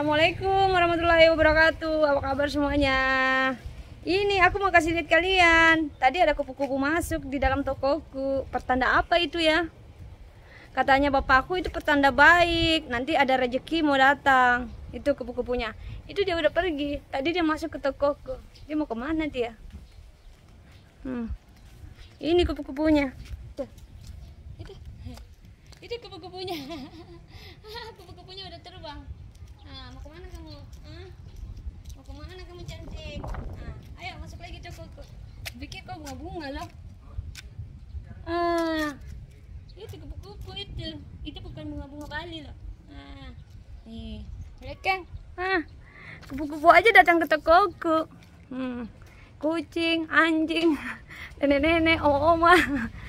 Assalamualaikum warahmatullahi wabarakatuh. Apa kabar semuanya? Ini aku mau kasih lihat kalian. Tadi ada kupu-kupu masuk di dalam tokoku. Pertanda apa itu ya? Katanya bapakku itu pertanda baik. Nanti ada rezeki mau datang. Itu kupu-kupunya. Itu dia udah pergi. Tadi dia masuk ke tokoku. Dia mau kemana dia? Ini kupu-kupunya. Itu kupu-kupunya. Kupu-kupunya udah terbang. Nah, mau kemana kamu? Mau kemana kamu cantik? Ayo masuk lagi tokoku. Bikin kau bunga-bunga loh. Itu kupu-kupu itu. Itu bukan bunga-bunga Bali loh. Nih, lihat kan? Kupu-kupu aja datang ke tokoku. Kucing, anjing, nenek-nenek, oma,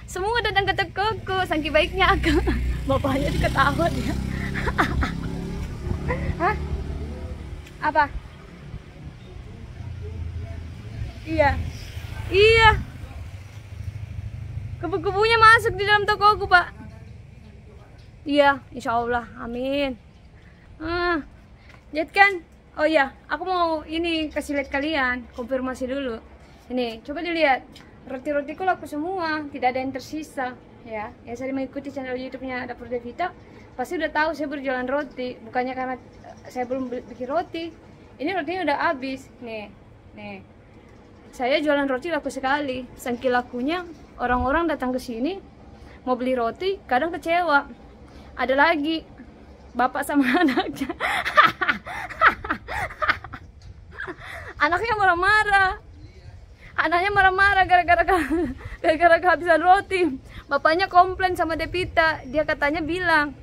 semua datang ke tokoku. Saking baiknya aku. Bapaknya ketawa dia. Apa? Iya. Kupu-kupunya masuk di dalam tokoku, Pak. Iya, insya Allah, amin. Lihat kan? Oh iya, aku mau ini kasih lihat kalian, konfirmasi dulu. Ini, coba dilihat. Roti-rotiku laku semua, tidak ada yang tersisa. Ya, yang saya mengikuti channel YouTube-nya Dapur Devita, pasti udah tahu saya berjualan roti. Bukannya karena saya belum bikin roti. Ini rotinya udah habis. Nih. Saya jualan roti laku sekali. Saking lakunya, orang-orang datang ke sini mau beli roti, kadang kecewa. Ada lagi bapak sama anaknya. Anaknya marah-marah. Anaknya marah-marah gara-gara kehabisan roti. Bapaknya komplain sama Devita. Dia katanya bilang,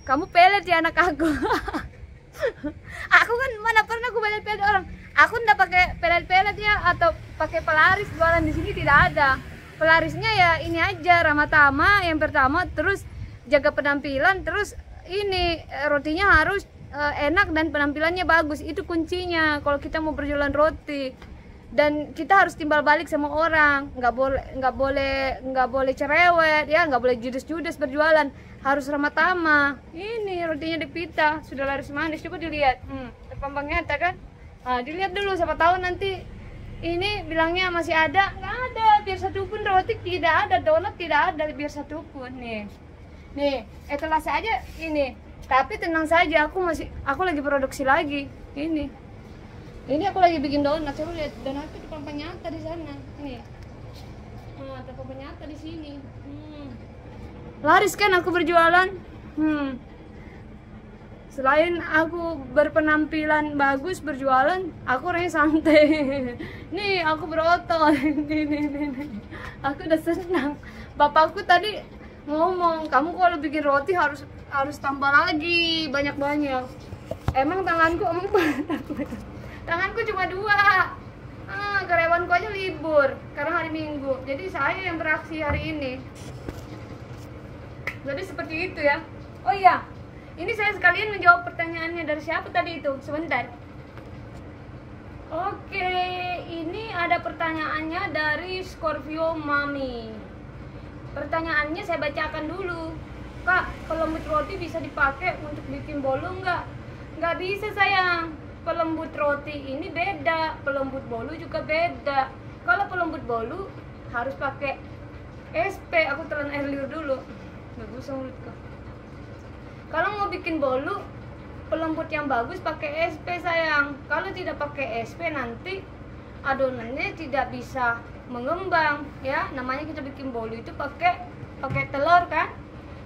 "Kamu pelet ya anak aku." Aku kan mana pernah aku pelet-pelet orang. Aku ndak pakai pelet-pelet ya atau pakai pelaris jualan di sini, tidak ada. Pelarisnya ya ini aja, ramah tamah yang pertama, terus jaga penampilan, terus ini rotinya harus enak dan penampilannya bagus. Itu kuncinya kalau kita mau berjualan roti. Dan kita harus timbal balik sama orang, nggak boleh cerewet ya, nggak boleh judes berjualan, harus ramah tamah. Ini rotinya Devita sudah laris manis, coba dilihat, terpampang nyata kan. Dilihat dulu, siapa tahu nanti ini bilangnya masih ada. Nggak ada, biar satu pun roti tidak ada, donat tidak ada, biar satu pun. Nih etalase aja ini. Tapi tenang saja, aku lagi produksi lagi. Ini aku lagi bikin donat. Coba lihat, donat itu terpampang nyata di sana. Ini. Terpampang nyata di sini. Laris kan aku berjualan. Selain aku berpenampilan bagus berjualan, aku orangnya santai. Nih, aku berotot. Nih. Aku udah senang. Bapakku tadi ngomong, "Kamu kalau bikin roti harus tambah lagi banyak-banyak." Emang tanganku cuma 2. Karyawanku aja libur karena hari Minggu. Jadi saya yang beraksi hari ini. Jadi seperti itu ya. Oh iya, ini saya sekalian menjawab pertanyaannya dari siapa tadi itu. Sebentar. Oke, ini ada pertanyaannya dari Scorpio Mami. Pertanyaannya saya bacakan dulu. "Kak, pelembut roti bisa dipakai untuk bikin bolu nggak?" Nggak bisa sayang. Pelembut roti ini beda, pelembut bolu juga beda. Kalau pelembut bolu harus pakai SP. Aku telan air liur dulu. Bagus mulutku. Kalau mau bikin bolu pelembut yang bagus pakai SP sayang. Kalau tidak pakai SP nanti adonannya tidak bisa mengembang ya. Namanya kita bikin bolu itu pakai telur kan.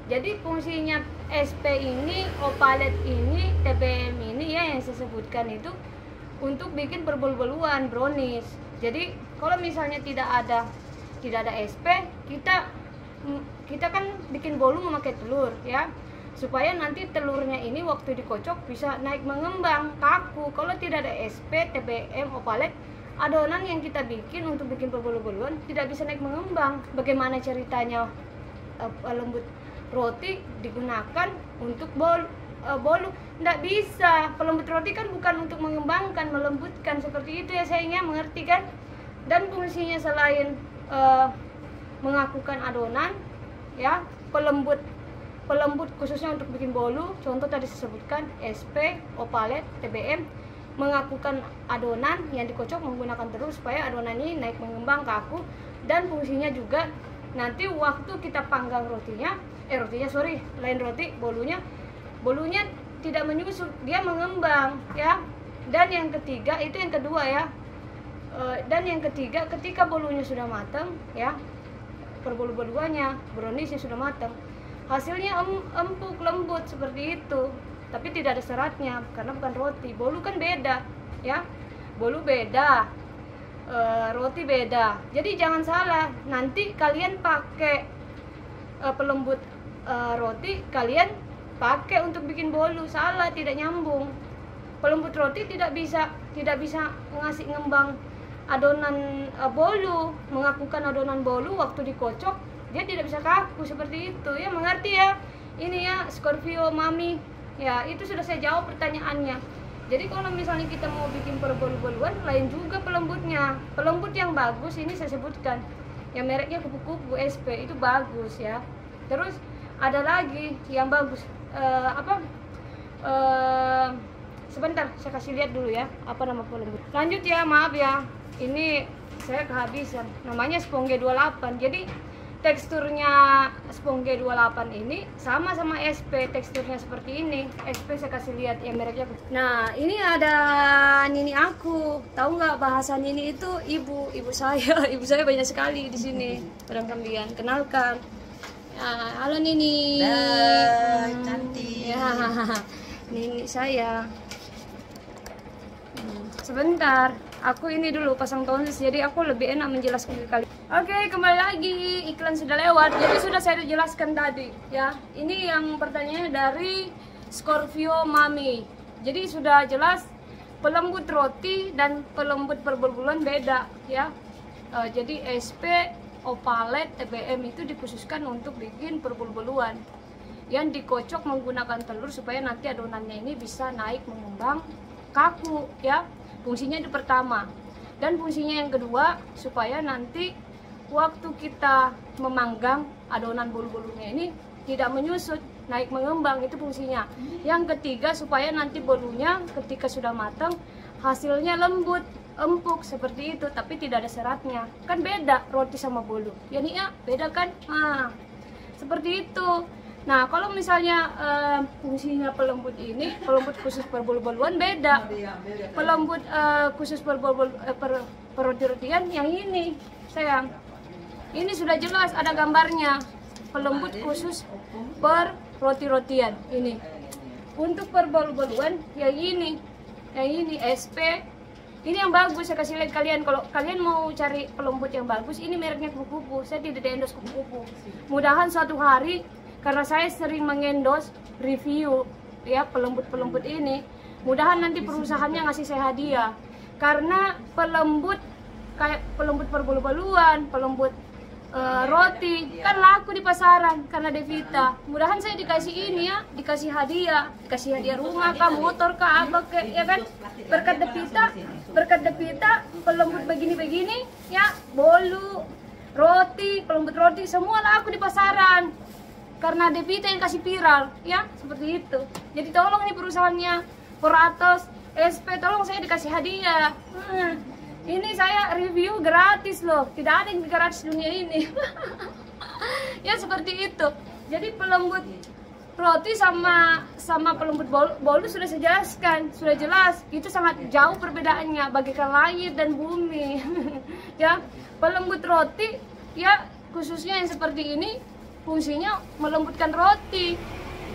Jadi fungsinya SP ini, opalet ini, TBM ini ya yang saya sebutkan itu untuk bikin berbolu-boluan, brownies. Jadi kalau misalnya tidak ada SP, kita kan bikin bolu memakai telur ya, supaya nanti telurnya ini waktu dikocok bisa naik mengembang, kaku. Kalau tidak ada SP, TBM, opalet, adonan yang kita bikin untuk bikin berbolu-boluan tidak bisa naik mengembang. Bagaimana ceritanya lembut roti digunakan untuk bolu? Nggak bisa. Pelembut roti kan bukan untuk mengembangkan, melembutkan, seperti itu ya sayangnya, mengerti kan? Dan fungsinya selain mengakukan adonan ya, pelembut pelembut khususnya untuk bikin bolu, contoh tadi saya sebutkan SP, opalet, TBM, mengakukan adonan yang dikocok menggunakan telur supaya adonan ini naik mengembang kaku, dan fungsinya juga nanti waktu kita panggang lain roti, bolunya tidak menyusut, dia mengembang ya. Dan yang ketiga itu yang kedua ya. Dan yang ketiga, ketika bolunya sudah matang ya, perbolu-boluannya, browniesnya sudah matang, hasilnya empuk lembut seperti itu, tapi tidak ada seratnya karena bukan roti. Bolu kan beda ya, bolu beda, roti beda. Jadi jangan salah, nanti kalian pakai pelembut roti, kalian pakai untuk bikin bolu, salah, tidak nyambung. Pelembut roti tidak bisa ngasih ngembang adonan bolu, mengakukan adonan bolu waktu dikocok dia tidak bisa kaku seperti itu ya. Mengerti ya ini ya Scorpio Mami ya. Itu sudah saya jawab pertanyaannya. Jadi kalau misalnya kita mau bikin perbolu-boluan, lain juga pelembutnya. Pelembut yang bagus ini saya sebutkan yang mereknya kupu-kupu SP, itu bagus ya. Terus ada lagi yang bagus sebentar saya kasih lihat dulu ya apa nama pelembut. Lanjut ya, maaf ya, ini saya kehabisan, namanya Sponge 28. Jadi teksturnya Sponge 28 ini sama SP, teksturnya seperti ini. SP saya kasih lihat ya mereknya. Nah ini ada Nini aku, tahu nggak bahasa Nini itu ibu saya. Ibu saya banyak sekali di sini. Barang kalian kenalkan. Halo Nini. Cantik. Ya, Nini saya. Sebentar, aku ini dulu pasang tonsils, jadi aku lebih enak menjelaskan ke kalian. Oke, kembali lagi, iklan sudah lewat, jadi sudah saya jelaskan tadi ya. Ini yang pertanyaannya dari Scorpio Mami. Jadi sudah jelas pelembut roti dan pelembut perbolu-boluan beda ya. Jadi SP, opalet, TBM itu dikhususkan untuk bikin perbolu-boluan yang dikocok menggunakan telur supaya nanti adonannya ini bisa naik mengembang kaku ya. Fungsinya itu pertama, dan fungsinya yang kedua supaya nanti waktu kita memanggang adonan bolu-bolunya ini tidak menyusut, naik mengembang, itu fungsinya. Yang ketiga supaya nanti bolunya ketika sudah matang hasilnya lembut, empuk seperti itu, tapi tidak ada seratnya. Kan beda roti sama bolu ya nih ya, beda kan. Seperti itu. Nah, kalau misalnya fungsinya pelembut ini, pelembut khusus perbolu-boluan beda. Pelembut khusus perroti-rotian yang ini, sayang. Ini sudah jelas ada gambarnya. Pelembut khusus per roti-rotian ini. Untuk perbolu-boluan yang ini SP. Ini yang bagus, saya kasih lihat kalian. Kalau kalian mau cari pelembut yang bagus, ini mereknya kupu-kupu. Saya tidak endorse kupu-kupu. Mudahan suatu hari, karena saya sering mengendos review ya pelembut-pelembut ini, mudahan nanti perusahaannya ngasih saya hadiah. Karena pelembut kayak pelembut perbolu-boluan, pelembut roti kan laku di pasaran karena Devita. Mudahan saya dikasih ini ya, dikasih hadiah rumah kah, motor kah, apa ke ya kan, berkat Devita pelembut begini-begini ya, bolu, roti, pelembut roti semua laku di pasaran. Karena Devita yang kasih viral ya, seperti itu. Jadi tolong nih perusahaannya Poratos, SP, tolong saya dikasih hadiah. Ini saya review gratis loh, tidak ada yang gratis dunia ini. Ya seperti itu. Jadi pelembut roti sama pelembut bolu sudah saya jelaskan, sudah jelas. Itu sangat jauh perbedaannya, bagaikan langit dan bumi. Ya, pelembut roti ya khususnya yang seperti ini fungsinya melembutkan roti.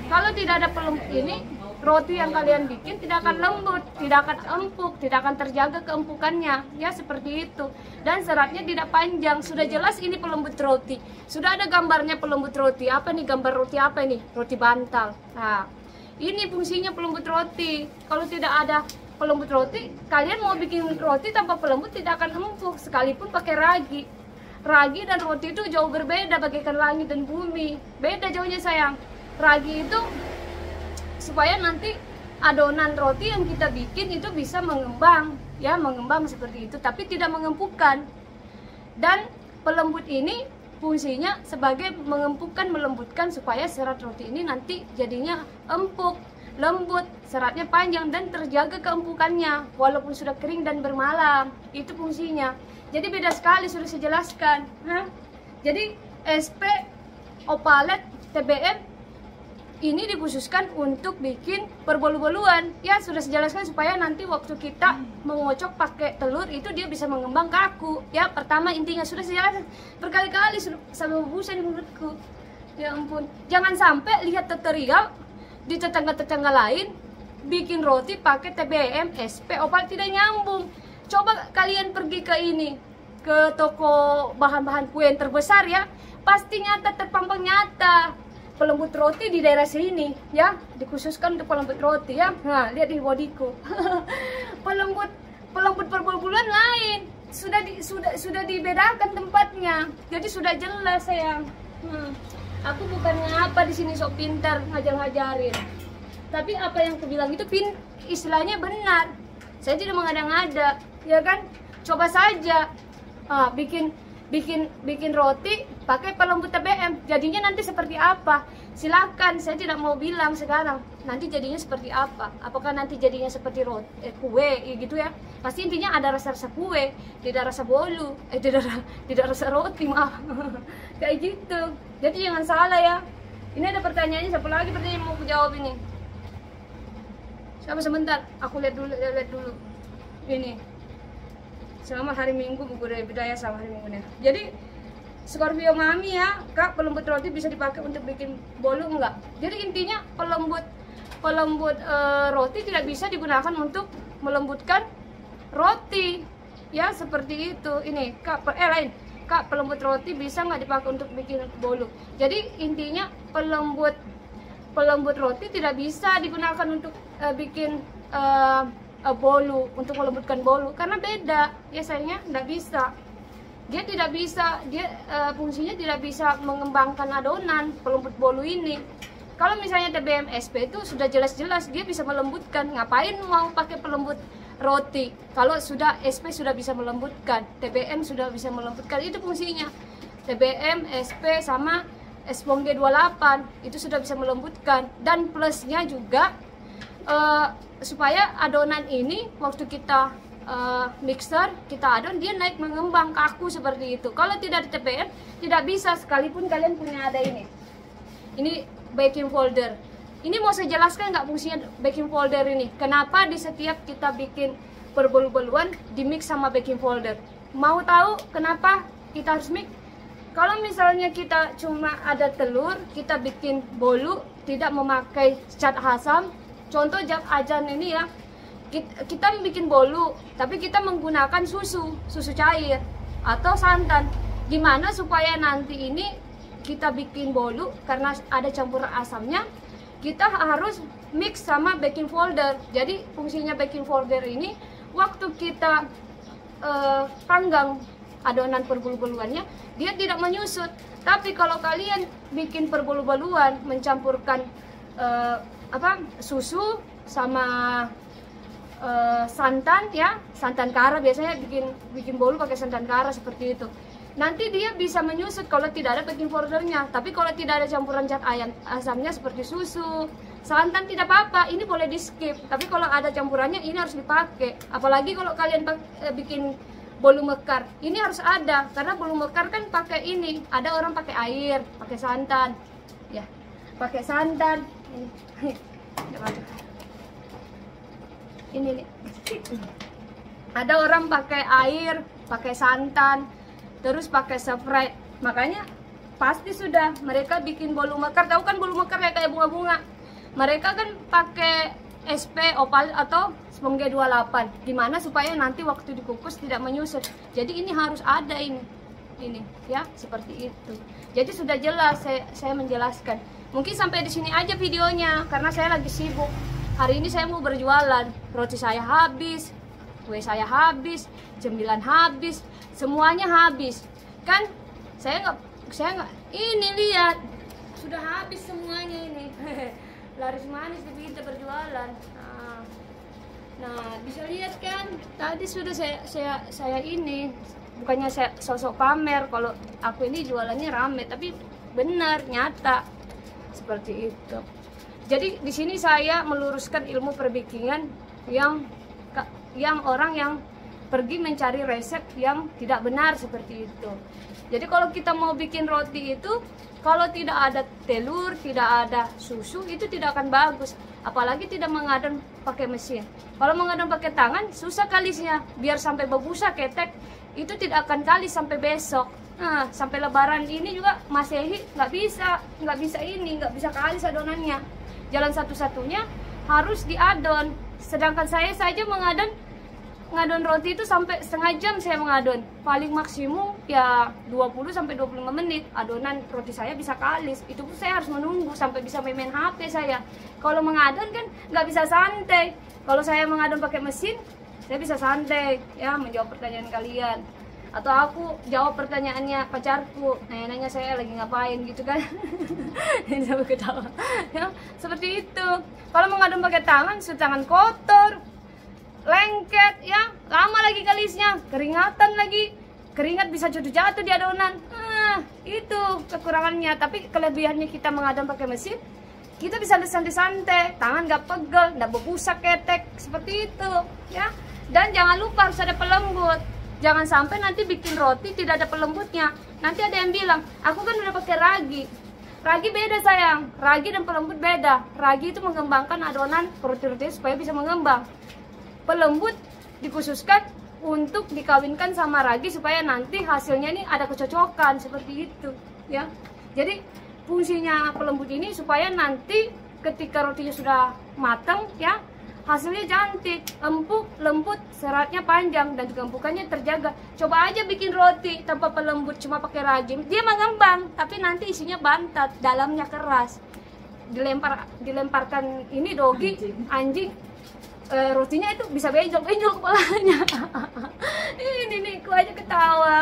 Kalau tidak ada pelembut ini, roti yang kalian bikin tidak akan lembut, tidak akan empuk, tidak akan terjaga keempukannya. Ya seperti itu. Dan seratnya tidak panjang. Sudah jelas ini pelembut roti. Sudah ada gambarnya pelembut roti. Apa nih gambar roti apa ini? Roti bantal. Nah, ini fungsinya pelembut roti. Kalau tidak ada pelembut roti, kalian mau bikin roti tanpa pelembut tidak akan empuk, sekalipun pakai ragi. Ragi dan roti itu jauh berbeda, bagaikan langit dan bumi. Beda jauhnya sayang. Ragi itu supaya nanti adonan roti yang kita bikin itu bisa mengembang, ya mengembang seperti itu, tapi tidak mengempukkan. Dan pelembut ini fungsinya sebagai mengempukkan, melembutkan supaya serat roti ini nanti jadinya empuk, lembut, seratnya panjang dan terjaga keempukannya walaupun sudah kering dan bermalam. Itu fungsinya. Jadi beda sekali, sudah saya jelaskan. Jadi SP, Opalet, TBM ini dikhususkan untuk bikin perbolu-boluan. Ya, sudah saya jelaskan supaya nanti waktu kita mengocok pakai telur itu dia bisa mengembang kaku. Ya, pertama intinya sudah saya jelaskan berkali-kali sampai bosan di mulutku. Ya ampun, jangan sampai lihat tutorial di tetangga-tetangga lain bikin roti pakai TBM, SP, Opal, tidak nyambung. Coba kalian pergi ke ini, ke toko bahan-bahan kue yang terbesar ya, pasti nyata, terpampang nyata pelembut roti di daerah sini ya, dikhususkan untuk pelembut roti ya. Nah, lihat di bodiku. pelembut perbulu-buluan lain sudah dibedakan tempatnya, jadi sudah jelas sayang. Aku bukannya apa di sini sok pintar ngajar-ngajarin, tapi apa yang aku bilang itu istilahnya benar. Saya tidak mengada-ngada, ya kan? Coba saja bikin roti pakai pelembut TBM, jadinya nanti seperti apa? Silakan, saya tidak mau bilang sekarang nanti jadinya seperti apa. Apakah nanti jadinya seperti kue gitu ya? Pasti intinya ada rasa-rasa kue, tidak rasa bolu, tidak rasa roti, maaf. Kayak gitu. Jadi jangan salah ya. Ini ada pertanyaannya, siapa lagi pertanyaan mau aku jawab ini? Siapa sebentar? Aku lihat dulu. Ini. Selama hari Minggu budaya sama hari Minggu nih. Jadi Scorpio Mami ya, Kak, pelembut roti bisa dipakai untuk bikin bolu enggak? Jadi intinya pelembut roti tidak bisa digunakan untuk melembutkan roti. Ya, seperti itu. Ini, Kak, lain. Kak, pelembut roti bisa nggak dipakai untuk bikin bolu? Jadi intinya pelembut roti tidak bisa digunakan untuk bikin bolu, untuk melembutkan bolu, karena beda ya sayangnya, nggak bisa. Dia tidak bisa, fungsinya tidak bisa mengembangkan adonan pelembut bolu ini. Kalau misalnya TBM SP itu sudah jelas-jelas dia bisa melembutkan. Ngapain mau pakai pelembut roti kalau sudah SP sudah bisa melembutkan, TBM sudah bisa melembutkan? Itu fungsinya. TBM, SP sama Espongge 28 itu sudah bisa melembutkan, dan plusnya juga supaya adonan ini waktu kita mixer, kita adon, dia naik mengembang kaku seperti itu. Kalau tidak di TBM tidak bisa, sekalipun kalian punya ada ini baking powder. Ini mau saya jelaskan nggak fungsinya baking powder ini? Kenapa di setiap kita bikin perbolu-boluan di mix sama baking powder? Mau tahu kenapa kita harus mix? Kalau misalnya kita cuma ada telur, kita bikin bolu tidak memakai cat asam. Contoh ajan ini ya, kita bikin bolu tapi kita menggunakan susu cair atau santan. Gimana supaya nanti ini kita bikin bolu, karena ada campuran asamnya, kita harus mix sama baking powder. Jadi fungsinya baking powder ini waktu kita panggang adonan perbolu-boluannya, dia tidak menyusut. Tapi kalau kalian bikin perbolu-boluan mencampurkan susu sama santan ya, santan kara, biasanya bikin bolu pakai santan kara seperti itu. Nanti dia bisa menyusut kalau tidak ada baking powdernya. Tapi kalau tidak ada campuran zat asamnya seperti susu, santan, tidak apa-apa, ini boleh di skip. Tapi kalau ada campurannya ini harus dipakai. Apalagi kalau kalian bikin bolu mekar, ini harus ada, karena bolu mekar kan pakai ini. Ada orang pakai air, pakai santan, ya, pakai santan. Ini nih. Ada orang pakai air, pakai santan, terus pakai Sprite. Makanya pasti sudah mereka bikin bolu mekar. Tahu kan bolu mekar ya, kayak bunga-bunga. Mereka kan pakai SP, Opal atau Espongge 28. Gimana supaya nanti waktu dikukus tidak menyusut. Jadi ini harus ada ini ya, seperti itu. Jadi sudah jelas saya menjelaskan. Mungkin sampai di sini aja videonya karena saya lagi sibuk. Hari ini saya mau berjualan. Roti saya habis, kue saya habis, cemilan habis, semuanya habis. Kan saya nggak ini, lihat sudah habis semuanya ini. Laris manis tapi kita berjualan. Nah, bisa lihat kan tadi sudah saya ini bukannya saya sosok pamer kalau aku ini jualannya rame, tapi benar nyata seperti itu. Jadi di sini saya meluruskan ilmu perbikinan yang orang yang pergi mencari resep yang tidak benar seperti itu. Jadi kalau kita mau bikin roti itu, kalau tidak ada telur, tidak ada susu, itu tidak akan bagus. Apalagi tidak mengadon pakai mesin. Kalau mengadon pakai tangan, susah kalisnya. Biar sampai berbusa ketek, itu tidak akan kalis sampai besok. Nah, sampai lebaran ini juga Masehi nggak bisa ini, nggak bisa kalis adonannya. Jalan satu-satunya harus diadon. Sedangkan saya saja ngadon roti itu sampai setengah jam saya mengadon. Paling maksimum ya 20 sampai 25 menit adonan roti saya bisa kalis. Itu pun saya harus menunggu sampai bisa main HP saya. Kalau mengadon kan nggak bisa santai. Kalau saya mengadon pakai mesin, saya bisa santai ya, menjawab pertanyaan kalian. Atau aku jawab pertanyaannya pacarku, nanya saya lagi ngapain gitu kan. Ini sampai ketawa ya, seperti itu. Kalau mengadon pakai tangan, tangan kotor, lengket ya, lama lagi kalisnya, keringatan lagi, keringat bisa jatuh di adonan. Itu kekurangannya. Tapi kelebihannya kita mengadon pakai mesin, kita bisa santai-santai, tangan nggak pegel, nggak berbusa ketek seperti itu ya. Dan jangan lupa harus ada pelembut. Jangan sampai nanti bikin roti tidak ada pelembutnya. Nanti ada yang bilang, aku kan udah pakai ragi. Ragi beda sayang, ragi dan pelembut beda. Ragi itu mengembangkan adonan roti-roti supaya bisa mengembang. Pelembut dikhususkan untuk dikawinkan sama ragi supaya nanti hasilnya ini ada kecocokan seperti itu ya. Jadi fungsinya pelembut ini supaya nanti ketika rotinya sudah matang ya, hasilnya cantik, empuk, lembut, seratnya panjang dan juga empukannya terjaga. Coba aja bikin roti tanpa pelembut, cuma pakai ragi, dia mengembang tapi nanti isinya bantat, dalamnya keras. Dilemparkan ini dogi, anjing, rotinya itu bisa benjol kepalanya. Ini nih, ku aja ketawa.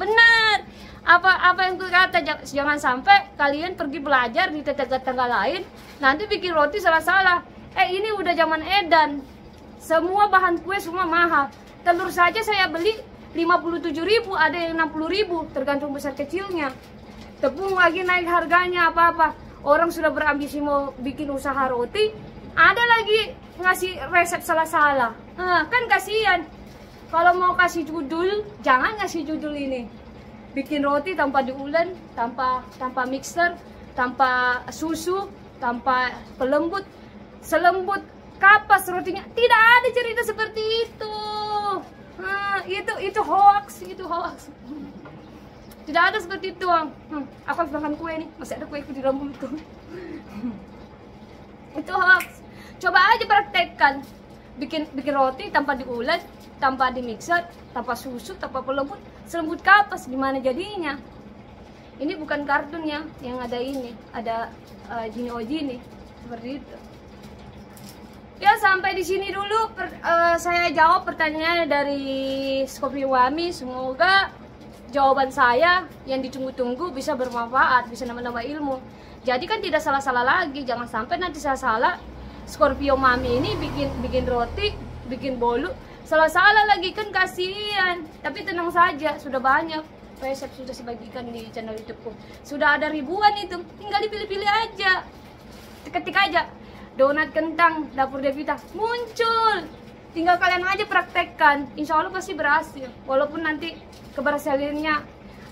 Benar. Apa yang ku kata, jangan sampai kalian pergi belajar di tetangga lain, nanti bikin roti salah-salah. Ini udah zaman edan. Semua bahan kue semua mahal. Telur saja saya beli 57.000, ada yang 60.000, tergantung besar kecilnya. Tepung lagi naik harganya apa-apa. Orang sudah berambisi mau bikin usaha roti, ada lagi ngasih resep salah-salah. Kan kasihan. Kalau mau kasih judul, jangan ngasih judul ini. Bikin roti tanpa diulen, tanpa mixer, tanpa susu, tanpa pelembut. Selembut kapas rotinya, tidak ada cerita seperti itu. Itu hoax, Tidak ada seperti itu. Aku harus makan kue nih, masih ada kueku di dalam mulutku. Itu hoax. Coba aja praktekkan, bikin roti tanpa diulet, tanpa dimixer, tanpa susu, tanpa pelembut, selembut kapas, gimana jadinya? Ini bukan kartun ya, yang ada ini, ada Jini seperti itu. Ya, sampai di sini dulu saya jawab pertanyaannya dari Scorpio Wami. Semoga jawaban saya yang ditunggu-tunggu bisa bermanfaat, bisa nambah-nambah ilmu. Jadi kan tidak salah-salah lagi, jangan sampai nanti saya salah. Scorpio Mami ini bikin roti, bikin bolu, salah-salah lagi kan kasihan. Tapi tenang saja, sudah banyak resep sudah saya bagikan di channel YouTubeku. Sudah ada ribuan itu, tinggal dipilih-pilih aja. Ketik aja donat kentang dapur Devita, muncul. Tinggal kalian aja praktekkan, insya Allah pasti berhasil. Walaupun nanti keberhasilannya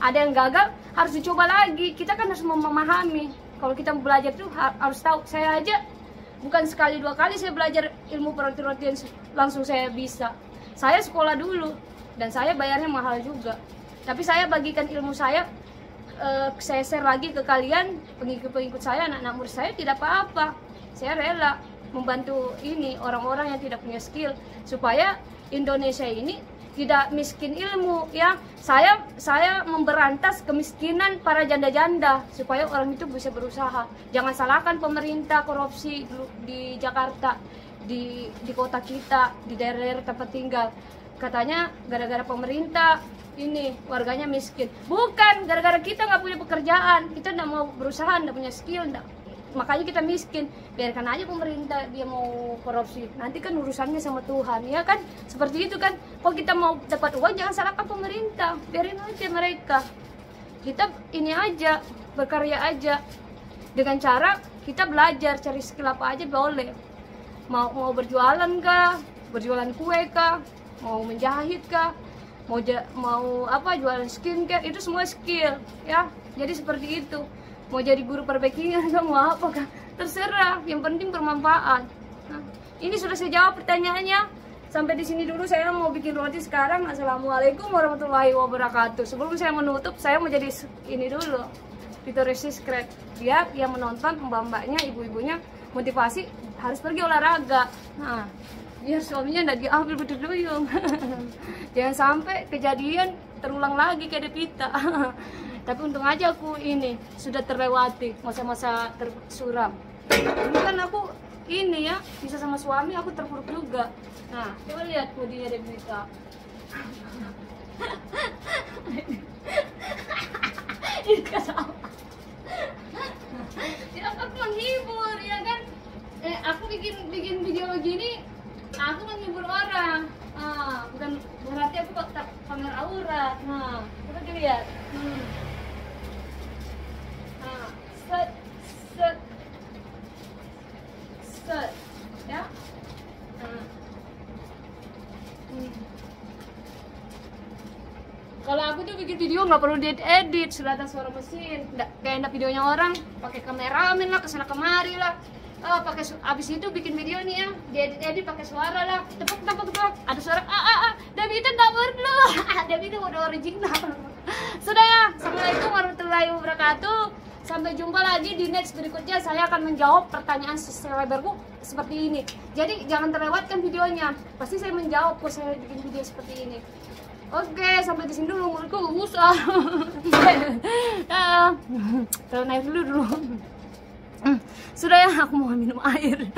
ada yang gagal, harus dicoba lagi. Kita kan harus memahami. Kalau kita belajar tuh harus tahu. Saya aja bukan sekali dua kali saya belajar ilmu roti-rotian langsung saya bisa. Saya sekolah dulu dan saya bayarnya mahal juga. Tapi saya bagikan ilmu saya share lagi ke kalian, pengikut-pengikut saya, anak-anak murid saya, tidak apa-apa. Saya rela membantu ini orang-orang yang tidak punya skill supaya Indonesia ini tidak miskin ilmu ya. Saya memberantas kemiskinan para janda-janda supaya orang itu bisa berusaha. Jangan salahkan pemerintah korupsi di Jakarta, di kota kita, di daerah-daerah tempat tinggal. Katanya gara-gara pemerintah ini warganya miskin. Bukan gara-gara kita nggak punya pekerjaan, kita nggak mau berusaha, nggak punya skill, makanya kita miskin. Biarkan aja pemerintah dia mau korupsi, nanti kan urusannya sama Tuhan, ya kan? Seperti itu kan. Kalau kita mau dapat uang, jangan salahkan pemerintah, biarin aja mereka. Kita ini aja, berkarya aja, dengan cara kita belajar, cari skill apa aja boleh. Mau berjualan kah, berjualan kue kah, mau menjahit kah, mau apa, jualan skincare, itu semua skill, ya. Jadi seperti itu. Mau jadi guru perbaikan, mau apa kah, terserah, yang penting bermanfaat. Nah, ini sudah saya jawab pertanyaannya. Sampai di sini dulu, saya mau bikin roti sekarang. Assalamualaikum warahmatullahi wabarakatuh. Sebelum saya menutup, saya mau jadi ini dulu, fitur subscribe, biar yang menonton, mbak-mbaknya, ibu-ibunya motivasi harus pergi olahraga. Nah, biar suaminya nggak diambil berduyung. Jangan sampai kejadian terulang lagi kayak Devita. Tapi untung aja aku ini sudah terlewati masa-masa tersuram. Ini kan aku ini ya, bisa sama suami, aku terpuruk juga. Nah, coba lihat bodinya Devita. Ini kesalahan. Ya, aku menghibur, ya kan? Aku bikin video begini, aku menghibur orang. Bukan berarti aku kok pamer aurat. Nah, coba dilihat. Nah, set, ya. Kalau aku tuh bikin video nggak perlu diedit, sudah ada suara mesin. Kayak videonya orang, pakai kameramen lah, kesana kemari lah. Pakai abis itu bikin video nih ya, diedit pakai suara lah, tepuk, ada suara Devita nggak perlu. Devita udah original. Sudah ya, assalamualaikum warahmatullahi wabarakatuh. Sampai jumpa lagi di next berikutnya. Saya akan menjawab pertanyaan subscriberku seperti ini. Jadi jangan terlewatkan videonya. Pasti saya menjawab kok saya bikin video seperti ini. Oke, sampai di sini dulu, mulutku usah. Terus naik dulu. Sudah ya, aku mau minum air.